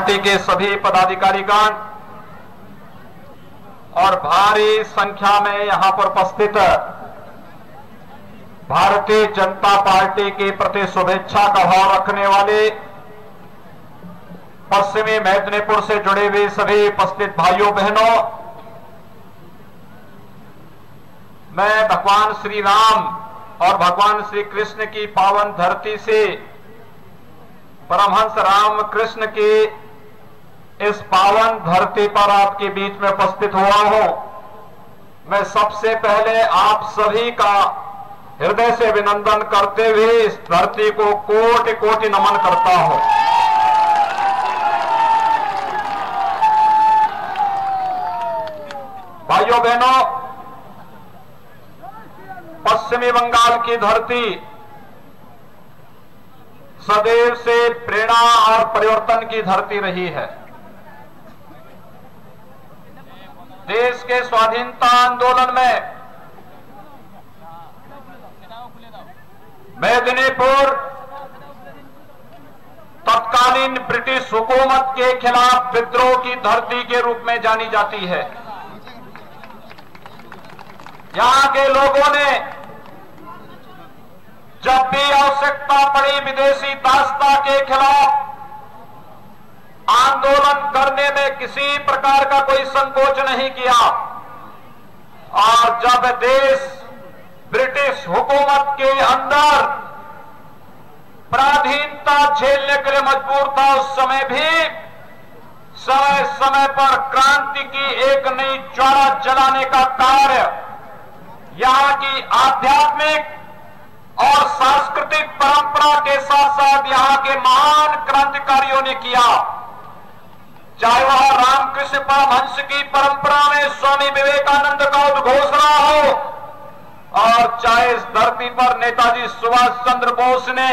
Party के सभी पदाधिकारीगण और भारी संख्या में यहां पर उपस्थित भारतीय जनता पार्टी के प्रति शुभेच्छा का भाव रखने वाले पश्चिमी मेदिनीपुर से जुड़े हुए सभी उपस्थित भाइयों बहनों, मैं भगवान श्री राम और भगवान श्री कृष्ण की पावन धरती से परमहंस राम कृष्ण की इस पावन धरती पर आपके बीच में उपस्थित हुआ हूं। मैं सबसे पहले आप सभी का हृदय से अभिनंदन करते हुए इस धरती को कोटि कोटि नमन करता हूं। भाइयों बहनों, पश्चिमी बंगाल की धरती सदैव से प्रेरणा और परिवर्तन की धरती रही है। देश के स्वाधीनता आंदोलन में मेदिनीपुर तत्कालीन ब्रिटिश हुकूमत के खिलाफ विद्रोह की धरती के रूप में जानी जाती है। यहां के लोगों ने जब भी आवश्यकता पड़ी विदेशी दासता के खिलाफ आंदोलन करने में किसी प्रकार का कोई संकोच नहीं किया, और जब देश ब्रिटिश हुकूमत के अंदर पराधीनता झेलने के लिए मजबूर था, उस समय भी समय समय पर क्रांति की एक नई ज्वाला जलाने का कार्य यहां की आध्यात्मिक और सांस्कृतिक परंपरा के साथ साथ यहां के महान क्रांतिकारियों ने किया। चाहे वह रामकृष्ण परमहंस की परंपरा में स्वामी विवेकानंद का उद्घोषणा हो, और चाहे इस धरती पर नेताजी सुभाष चंद्र बोस ने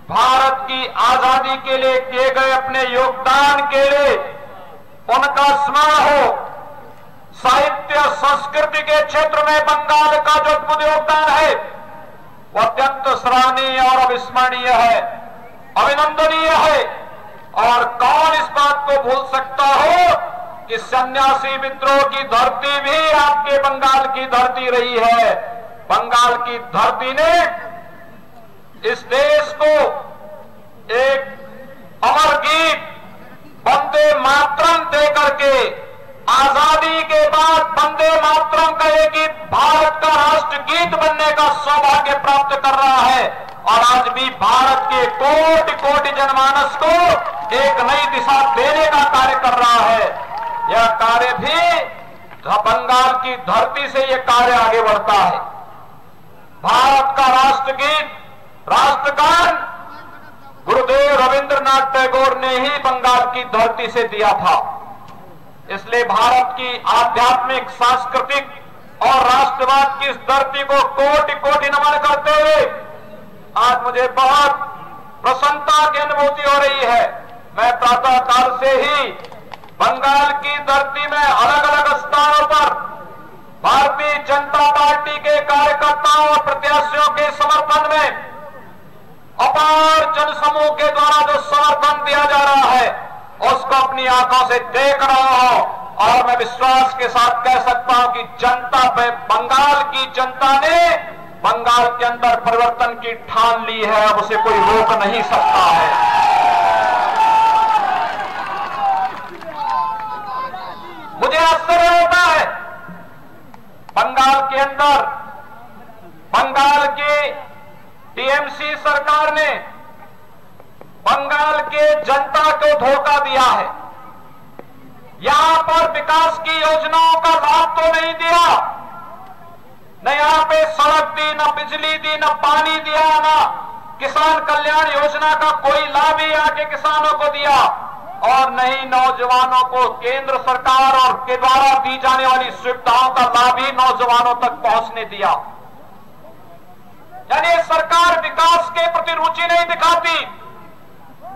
भारत की आजादी के लिए किए गए अपने योगदान के लिए उनका स्मरण हो। साहित्य संस्कृति के क्षेत्र में बंगाल का जो अद्भुत योगदान है वह अत्यंत सराहनीय और अविस्मरणीय है, अभिनंदनीय है। और कौन इस बात को भूल सकता हो कि सन्यासी विद्रोह की धरती भी आपके बंगाल की धरती रही है। बंगाल की धरती ने इस देश को एक अमर गीत वंदे मातरम दे करके आजादी के बाद वंदे मातरम का एक गीत भारत का राष्ट्र गीत बनने का सौभाग्य प्राप्त कर रहा है, और आज भी भारत के कोटि कोटि जनमानस को एक नई दिशा देने का कार्य कर रहा है। यह कार्य भी बंगाल की धरती से यह कार्य आगे बढ़ता है। भारत का राष्ट्रगीत, राष्ट्रगान गुरुदेव रविंद्रनाथ टैगोर ने ही बंगाल की धरती से दिया था। इसलिए भारत की आध्यात्मिक, सांस्कृतिक और राष्ट्रवाद की इस धरती को कोटि कोटि नमन करते हुए आज मुझे बहुत प्रसन्नता की अनुभूति हो रही है। मैं प्रातः काल से ही बंगाल की धरती में अलग अलग स्थानों पर भारतीय जनता पार्टी के कार्यकर्ताओं और प्रत्याशियों के समर्थन में अपार जनसमूह के द्वारा जो समर्थन दिया जा रहा है उसको अपनी आंखों से देख रहा हूं, और मैं विश्वास के साथ कह सकता हूं कि जनता पे बंगाल की जनता ने बंगाल के अंदर परिवर्तन की ठान ली है। अब उसे कोई रोक नहीं सकता है। मुझे आश्चर्य होता है, बंगाल के अंदर बंगाल की टीएमसी सरकार ने बंगाल के जनता को धोखा दिया है। यहां पर विकास की योजनाओं का लाभ तो नहीं दिया, न यहां पे सड़क दी, न बिजली दी, न पानी दिया, न किसान कल्याण योजना का कोई लाभ ही आके किसानों को दिया, और नहीं नौजवानों को केंद्र सरकार और के द्वारा दी जाने वाली सुविधाओं का लाभ ही नौजवानों तक पहुंचने दिया। यानी सरकार विकास के प्रति रुचि नहीं दिखाती।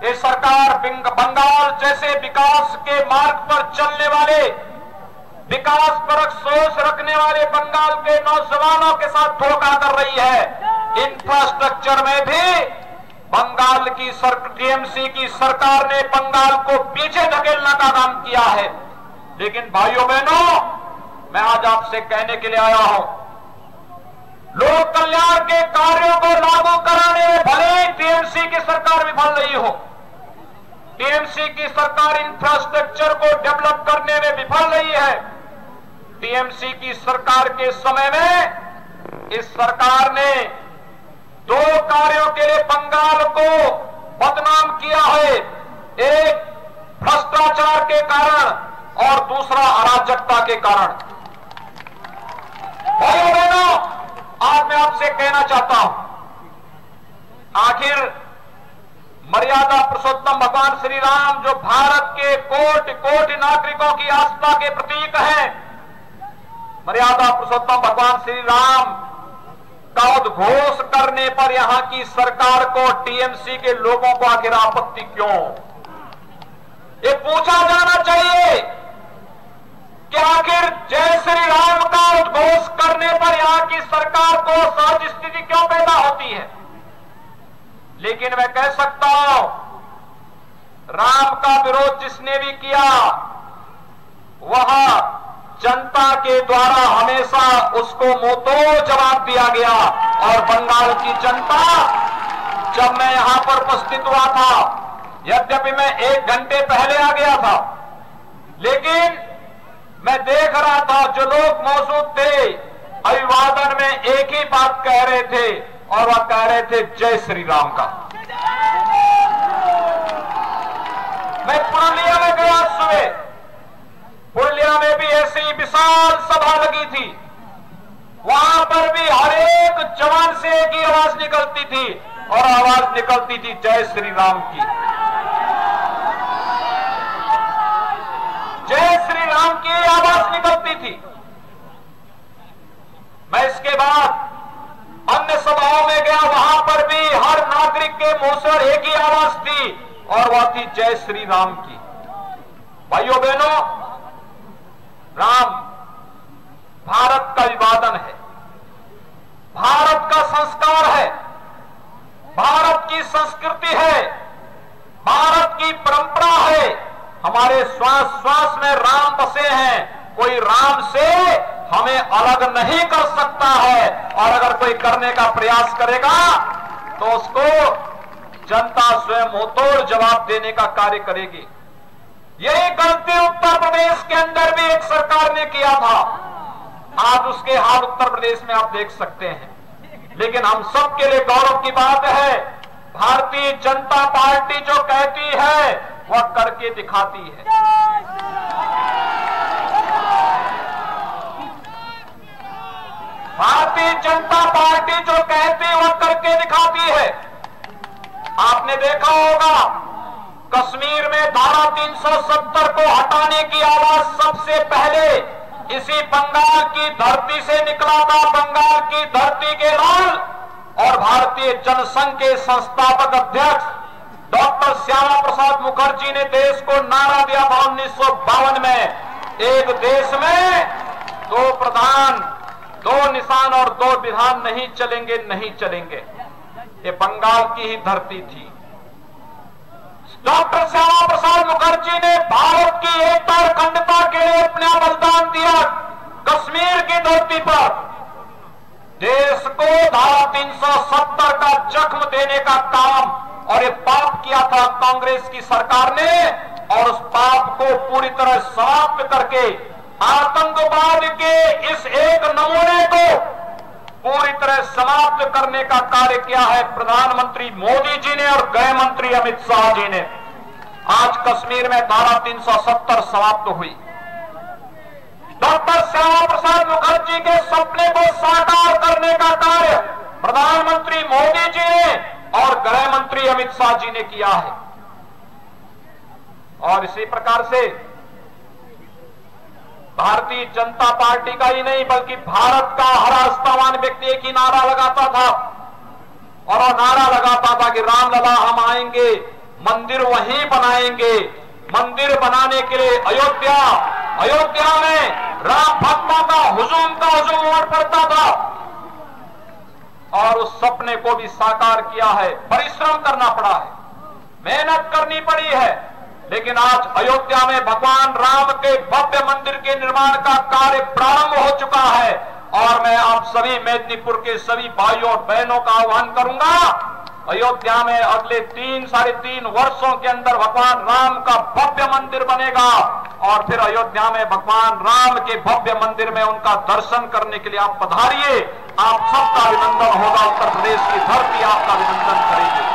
ये सरकार बंगाल जैसे विकास के मार्ग पर चलने वाले, विकास परक सोच रखने वाले बंगाल के नौजवानों के साथ धोखा कर रही है। इंफ्रास्ट्रक्चर में भी बंगाल की टीएमसी की सरकार ने बंगाल को पीछे धकेलने का काम किया है। लेकिन भाइयों बहनों, मैं आज आपसे कहने के लिए आया हूं, लोक कल्याण के कार्यों को लागू कराने में भले ही टीएमसी की सरकार विफल रही हो, टीएमसी की सरकार इंफ्रास्ट्रक्चर को डेवलप करने में विफल रही है। टीएमसी की सरकार के समय में इस सरकार ने 2 कार्यों के लिए बंगाल को बदनाम किया है, एक भ्रष्टाचार के कारण और दूसरा अराजकता के कारण। भाइयों बहनों, आज मैं आपसे कहना चाहता हूं, आखिर मर्यादा पुरुषोत्तम भगवान श्री राम जो भारत के कोटि कोटि नागरिकों की आस्था के प्रतीक हैं, मर्यादा पुरुषोत्तम भगवान श्री राम का उद्घोष करने पर यहां की सरकार को, टीएमसी के लोगों को आखिर आपत्ति क्यों? ये पूछा जाना चाहिए कि आखिर जय श्री राम का उद्घोष करने पर यहां की सरकार को सहज स्थिति क्यों पैदा होती है? लेकिन मैं कह सकता हूं, राम का विरोध जिसने भी किया वह जनता के द्वारा हमेशा उसको मुंहतोड़ जवाब दिया गया। और बंगाल की जनता, जब मैं यहां पर उपस्थित हुआ था, यद्यपि मैं 1 घंटे पहले आ गया था, लेकिन मैं देख रहा था जो लोग मौजूद थे अभिवादन में एक ही बात कह रहे थे, और वह कह रहे थे जय श्री राम का। मैं पुरुलिया में गया सुबह, पुरुलिया में भी ऐसी विशाल सभा लगी थी, वहां पर भी हर एक जवान से एक ही आवाज निकलती थी, और आवाज निकलती थी जय श्री राम की। जय श्री राम की आवाज निकलती थी। मैं इसके बाद अन्य सभाओं में गया, वहां पर भी हर नागरिक के मुंह से एक ही आवाज थी, और वह थी जय श्री राम की। भाइयों बहनों, राम भारत का अभिवादन है, भारत का संस्कार है, भारत की संस्कृति है, भारत की परंपरा है। हमारे श्वास श्वास में राम बसे हैं, कोई राम से हमें अलग नहीं कर सकता है, और अगर कोई करने का प्रयास करेगा तो उसको जनता स्वयं मुंहतोड़ जवाब देने का कार्य करेगी। यही गलती उत्तर प्रदेश के अंदर भी एक सरकार ने किया था, आज उसके हाल उत्तर प्रदेश में आप देख सकते हैं। लेकिन हम सबके लिए गौरव की बात है, भारतीय जनता पार्टी जो कहती है वह करके दिखाती है। भारतीय जनता पार्टी जो कहती है वह करके दिखाती है। आपने देखा होगा, कश्मीर में धारा 370 को हटाने की आवाज सबसे पहले इसी बंगाल की धरती से निकला था। बंगाल की धरती के लाल और भारतीय जनसंघ के संस्थापक अध्यक्ष डॉक्टर श्यामा प्रसाद मुखर्जी ने देश को नारा दिया था 1952 में, एक देश में 2 प्रधान, 2 निशान और 2 विधान नहीं चलेंगे, नहीं चलेंगे। ये बंगाल की ही धरती थी। डॉक्टर श्यामा प्रसाद मुखर्जी ने भारत की एकता और अखंडता के लिए अपना बलिदान दिया। कश्मीर की धरती पर देश को धारा 370 का जख्म देने का काम और ये पाप किया था कांग्रेस की सरकार ने, और उस पाप को पूरी तरह समाप्त करके आतंकवाद के इस एक नमूने को पूरी तरह समाप्त करने का कार्य किया है प्रधानमंत्री मोदी जी ने और गृह मंत्री अमित शाह जी ने। आज कश्मीर में धारा 370 समाप्त हुई। डॉक्टर श्यामा प्रसाद मुखर्जी के सपने को साकार करने का कार्य प्रधानमंत्री मोदी जी ने और गृह मंत्री अमित शाह जी ने किया है। और इसी प्रकार से भारतीय जनता पार्टी का ही नहीं बल्कि भारत का हर आस्थावान व्यक्ति एक ही नारा लगाता था, और वह नारा लगाता था कि रामलला हम आएंगे, मंदिर वहीं बनाएंगे। मंदिर बनाने के लिए अयोध्या में राम भक्तों का हुजूम उमड़ पड़ता था। और उस सपने को भी साकार किया है। परिश्रम करना पड़ा है, मेहनत करनी पड़ी है, लेकिन आज अयोध्या में भगवान राम के भव्य मंदिर के निर्माण का कार्य प्रारंभ हो चुका है। और मैं आप सभी मेदिनीपुर के सभी भाइयों और बहनों का आह्वान करूंगा, अयोध्या में अगले 3-3.5 वर्षों के अंदर भगवान राम का भव्य मंदिर बनेगा और फिर अयोध्या में भगवान राम के भव्य मंदिर में उनका दर्शन करने के लिए आप पधारिए। आप सबका अभिनंदन होगा, उत्तर प्रदेश की धरती आपका अभिनंदन करेगी।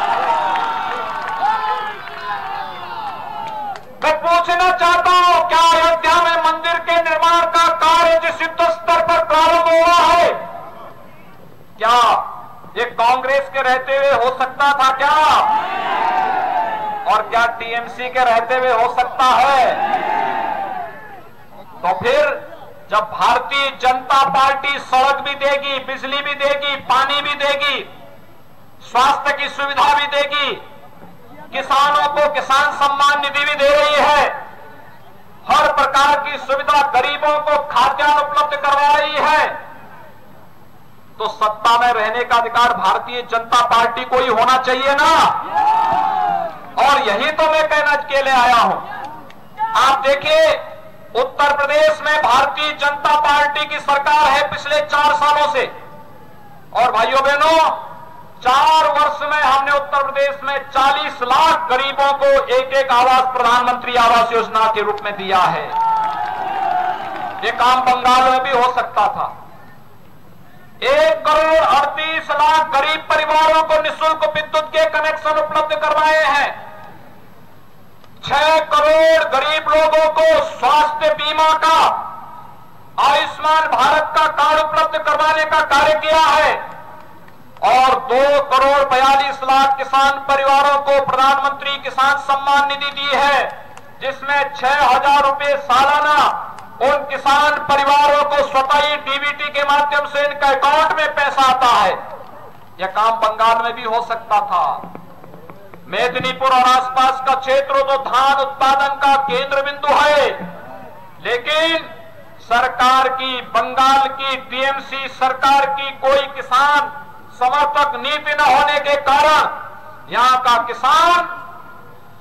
मैं पूछना चाहता हूं, क्या अयोध्या में मंदिर के निर्माण का कार्य जिस युद्ध स्तर पर प्रारंभ हुआ है, क्या ये कांग्रेस के रहते हुए हो सकता था क्या? और क्या टीएमसी के रहते हुए हो सकता है? तो फिर जब भारतीय जनता पार्टी सड़क भी देगी, बिजली भी देगी, पानी भी देगी, स्वास्थ्य की सुविधा भी देगी, किसानों को किसान सम्मान निधि भी दे रही है, हर प्रकार की सुविधा, गरीबों को खाद्यान्न उपलब्ध करवा रही है, तो सत्ता में रहने का अधिकार भारतीय जनता पार्टी को ही होना चाहिए ना। और यही तो मैं कहना के लिए आया हूं। आप देखिए, उत्तर प्रदेश में भारतीय जनता पार्टी की सरकार है पिछले 4 सालों से, और भाइयों बहनों 4 वर्ष में हमने उत्तर प्रदेश में 40 लाख गरीबों को एक आवास प्रधानमंत्री आवास योजना के रूप में दिया है। ये काम बंगाल में भी हो सकता था। 1,38,00,000 गरीब परिवारों को निःशुल्क विद्युत के कनेक्शन उपलब्ध करवाए हैं। 6 करोड़ गरीब लोगों को स्वास्थ्य बीमा का, आयुष्मान भारत का कार्ड उपलब्ध करवाने का कार्य किया है, और 2,42,00,000 किसान परिवारों को प्रधानमंत्री किसान सम्मान निधि दी है, जिसमें 6,000 रुपए सालाना उन किसान परिवारों को स्वतः ही डीबीटी के माध्यम से इनका अकाउंट में पैसा आता है। यह काम बंगाल में भी हो सकता था। मेदिनीपुर और आसपास का क्षेत्र तो धान उत्पादन का केंद्र बिंदु है, लेकिन सरकार की, बंगाल की टीएमसी सरकार की कोई किसान समर्थक नीति न होने के कारण यहां का किसान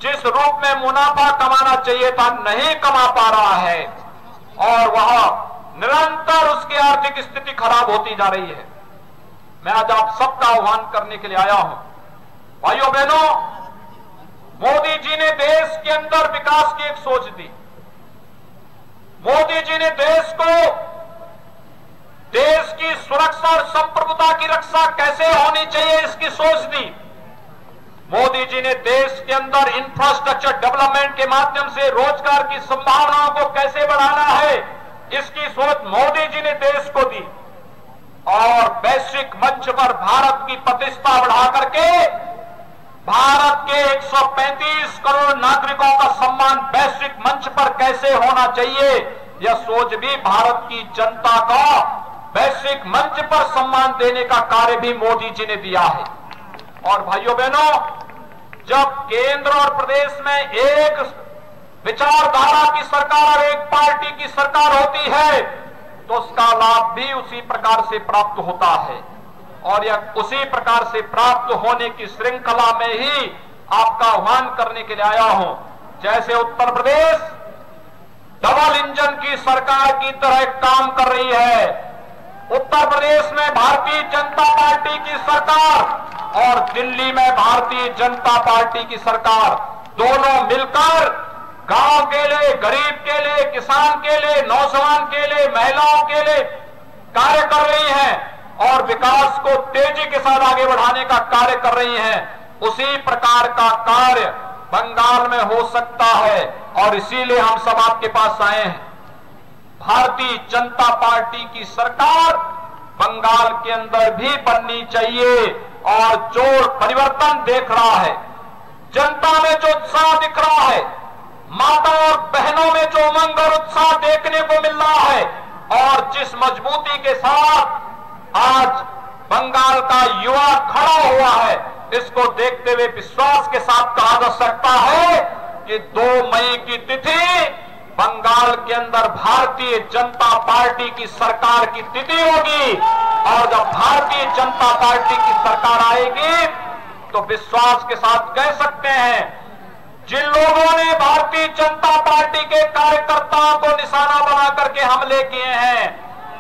जिस रूप में मुनाफा कमाना चाहिए था नहीं कमा पा रहा है, और वह निरंतर उसकी आर्थिक स्थिति खराब होती जा रही है। मैं आज आप सबका आह्वान करने के लिए आया हूं। भाइयों बहनों, मोदी जी ने देश के अंदर विकास की एक सोच दी। मोदी जी ने देश को, देश की सुरक्षा और संप्रभुता की रक्षा कैसे होनी चाहिए इसकी सोच दी। मोदी जी ने देश के अंदर इंफ्रास्ट्रक्चर डेवलपमेंट के माध्यम से रोजगार की संभावनाओं को कैसे बढ़ाना है, इसकी सोच मोदी जी ने देश को दी, और वैश्विक मंच पर भारत की प्रतिष्ठा बढ़ा करके भारत के 135 करोड़ नागरिकों का सम्मान वैश्विक मंच पर कैसे होना चाहिए, यह सोच भी भारत की जनता का वैश्विक मंच पर सम्मान देने का कार्य भी मोदी जी ने दिया है। और भाइयों बहनों, जब केंद्र और प्रदेश में एक विचारधारा की सरकार और एक पार्टी की सरकार होती है, तो उसका लाभ भी उसी प्रकार से प्राप्त होता है, और यह उसी प्रकार से प्राप्त होने की श्रृंखला में ही आपका आह्वान करने के लिए आया हूं। जैसे उत्तर प्रदेश डबल इंजन की सरकार की तरह काम कर रही है। उत्तर प्रदेश में भारतीय जनता पार्टी की सरकार और दिल्ली में भारतीय जनता पार्टी की सरकार दोनों मिलकर गांव के लिए, गरीब के लिए, किसान के लिए, नौजवान के लिए, महिलाओं के लिए कार्य कर रही हैं और विकास को तेजी के साथ आगे बढ़ाने का कार्य कर रही हैं। उसी प्रकार का कार्य बंगाल में हो सकता है, और इसीलिए हम सब आपके पास आए हैं। भारतीय जनता पार्टी की सरकार बंगाल के अंदर भी बननी चाहिए, और जो परिवर्तन देख रहा है, जनता में जो उत्साह दिख रहा है, माता और बहनों में जो उमंग और उत्साह देखने को मिल रहा है, और जिस मजबूती के साथ आज बंगाल का युवा खड़ा हुआ है, इसको देखते हुए विश्वास के साथ कहा जा सकता है कि 2 मई की तिथि बंगाल के अंदर भारतीय जनता पार्टी की सरकार की तिथि होगी और जब भारतीय जनता पार्टी की सरकार आएगी तो विश्वास के साथ कह सकते हैं, जिन लोगों ने भारतीय जनता पार्टी के कार्यकर्ताओं को निशाना बना करके हमले किए हैं,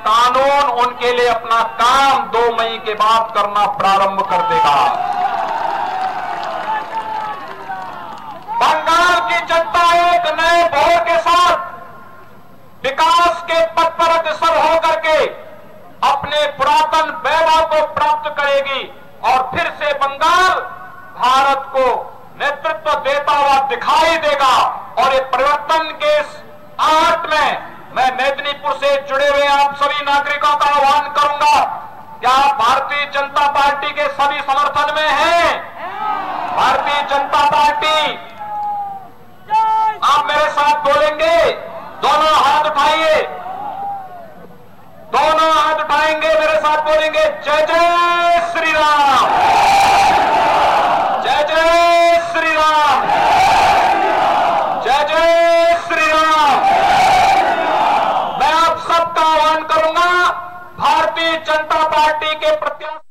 कानून उनके लिए अपना काम 2 मई के बाद करना प्रारंभ कर देगा। बंगाल की जनता एक नए भोर के साथ विकास के पथ पर अग्रसर होकर के अपने पुरातन वैभव को प्राप्त करेगी और फिर से बंगाल भारत को नेतृत्व देता हुआ दिखाई देगा। और ये परिवर्तन के इस आर्ट में मैं मेदिनीपुर से जुड़े हुए आप सभी नागरिकों का आह्वान करूंगा, क्या आप भारतीय जनता पार्टी के सभी समर्थन में हैं? भारतीय जनता पार्टी, आप मेरे साथ बोलेंगे, दोनों हाथ उठाइए, दोनों हाथ उठाएंगे, मेरे साथ बोलेंगे जय जय श्री राम, जय जय श्री राम, जय जय श्री राम। मैं आप सबका आह्वान करूंगा, भारतीय जनता पार्टी के प्रत्याशी